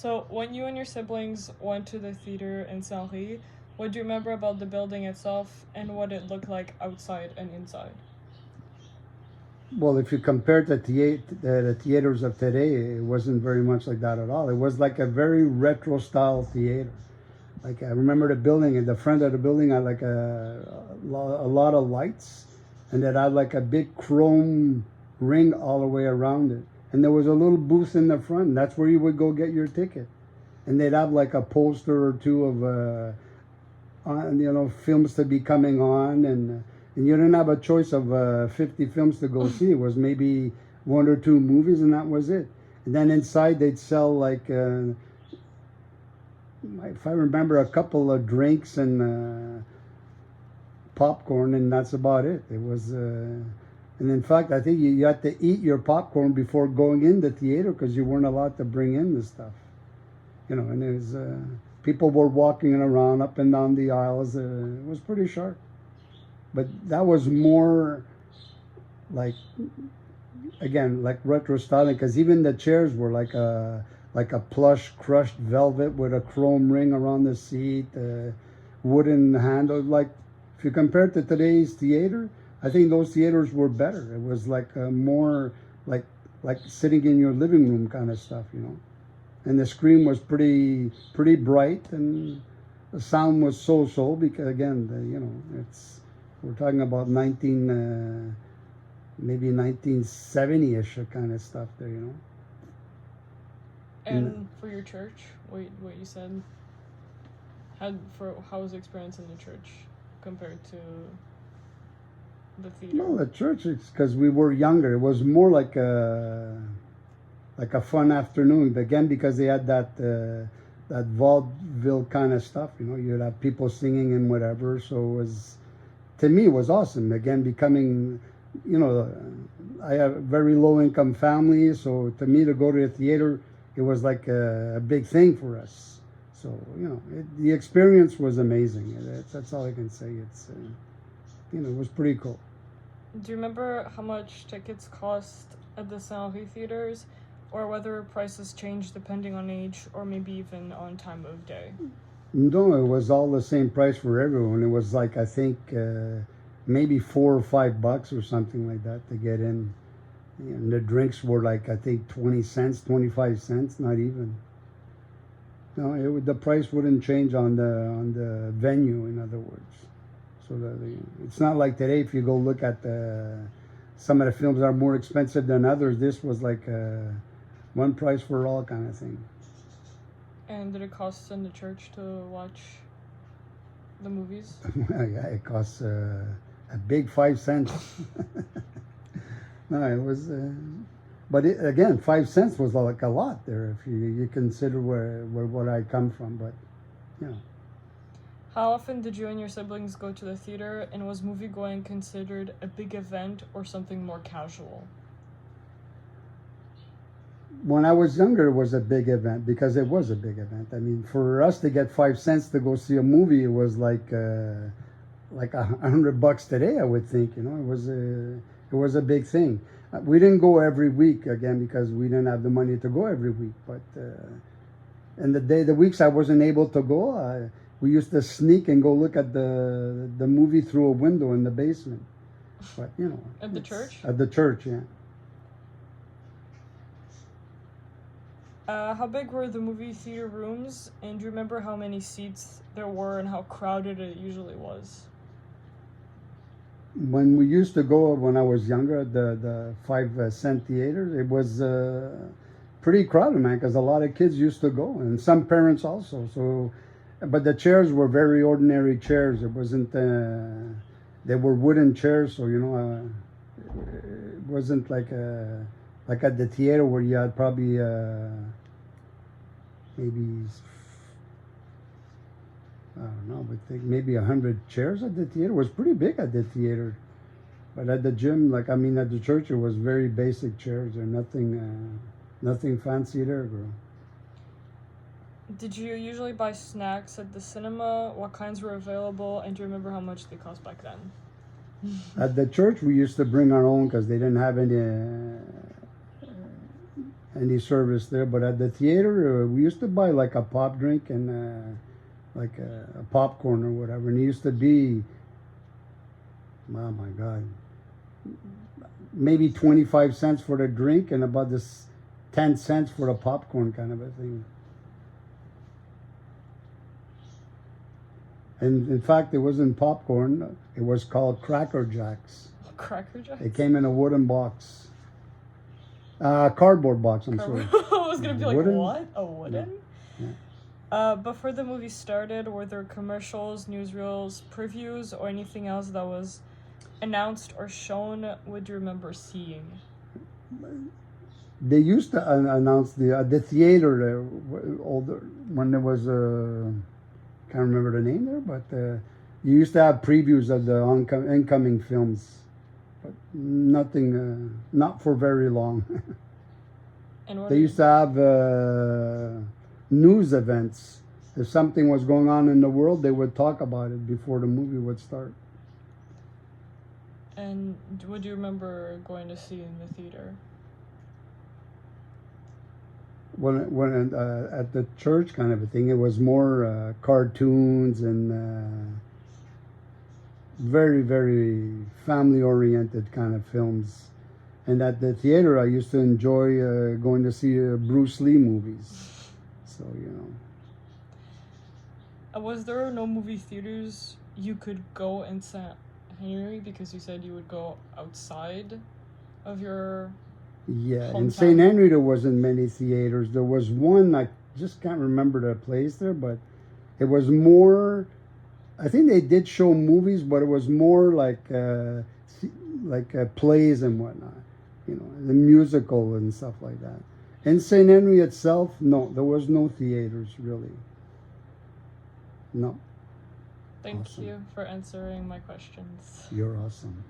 So, when you and your siblings went to the theater in Saint-Henri, what do you remember about the building itself and what it looked like outside and inside? Well, if you compare the theaters of today, it wasn't very much like that at all. It was like a very retro style theater. Like I remember the building, in the front of the building had like a lot of lights, and it had like a big chrome ring all the way around it. And there was a little booth in the front, and that's where you would go get your ticket. And they'd have like a poster or two of films to be coming on, and you didn't have a choice of 50 films to go see. It was maybe one or two movies, and that was it. And then inside they'd sell like, if I remember, a couple of drinks and popcorn, and that's about it. It was, and in fact, I think you had to eat your popcorn before going in the theater because you weren't allowed to bring in the stuff. And it was people were walking around up and down the aisles. It was pretty sharp, but that was more like, again, like retro styling, because even the chairs were like a plush crushed velvet with a chrome ring around the seat, wooden handle. Like if you compare it to today's theater, I think those theaters were better. It was like more like sitting in your living room kind of stuff. And the screen was pretty bright, and the sound was so because again, we're talking about maybe 1970ish kind of stuff there. And for your church, what you said, how was the experience in the church compared to the theater? No, the church, it's because we were younger. It was more like a fun afternoon. Again, because they had that vaudeville kind of stuff. You'd have people singing and whatever. So to me, it was awesome. Again, becoming, I have a very low income family. So to me, to go to the theater, it was like a big thing for us. So the experience was amazing. That's all I can say. It was pretty cool. Do you remember how much tickets cost at the Saint-Henri theaters, or whether prices change depending on age or maybe even on time of day? No, it was all the same price for everyone. It was like, I think maybe $4 or $5 or something like that to get in. And the drinks were like, I think 20 cents, 25 cents, not even. No, the price wouldn't change on the venue, in other words. So it's not like today, if you go look at some of the films that are more expensive than others. This was like one price for all kind of thing. And did it cost in the church to watch the movies? Yeah, it costs a big 5 cents. No, it was, but again, 5 cents was like a lot there if you consider where I come from. But How often did you and your siblings go to the theater, and was movie going considered a big event or something more casual? When I was younger, it was a big event because it was a big event. I mean, for us to get 5 cents to go see a movie, it was like $100 today, I would think. It was a big thing. We didn't go every week, again, because we didn't have the money to go every week. But and the weeks I wasn't able to go, we used to sneak and go look at the movie through a window in the basement. But At the church? At the church, yeah. How big were the movie theater rooms, and do you remember how many seats there were and how crowded it usually was? When we used to go, when I was younger, the 5 cent theater, it was pretty crowded, man, because a lot of kids used to go, and some parents also. So, but the chairs were very ordinary chairs. It wasn't. They were wooden chairs, so it wasn't like at the theater where you had probably maybe, I don't know, but maybe 100 chairs at the theater. It was pretty big at the theater. But at the gym, at the church, it was very basic chairs. Or nothing fancy there, bro. Did you usually buy snacks at the cinema? What kinds were available? And do you remember how much they cost back then? At the church, we used to bring our own because they didn't have any service there. But at the theater, we used to buy like a pop drink and like a popcorn or whatever. And it used to be, oh my God, maybe 25 cents for the drink and about this 10 cents for the popcorn kind of a thing. And in fact, it wasn't popcorn. It was called Cracker Jacks. Cracker Jacks? It came in a wooden box. Cardboard box, I'm sorry. I was gonna be like, Wooden? what? A wooden? Yeah. Before the movie started, were there commercials, newsreels, previews, or anything else that was announced or shown? Would you remember seeing? They used to announce the theater older when there was can't remember the name there, but you used to have previews of the incoming films, but nothing, not for very long. And what They used to have news events. If something was going on in the world, they would talk about it before the movie would start. And would you remember going to see in the theater? When at the church kind of a thing, it was more cartoons and very, very family-oriented kind of films. And at the theater, I used to enjoy going to see Bruce Lee movies. So, you know. Was there no movie theaters you could go in St. Henry, because you said you would go outside of your... Yeah, in Hometown. St. Henry there wasn't many theaters. There was one, I just can't remember the place there, but it was more, I think they did show movies, but it was more like plays and whatnot, you know, the musical and stuff like that. In St. Henry itself, no, there was no theaters really. No. Thank Awesome. you for answering my questions. You're awesome.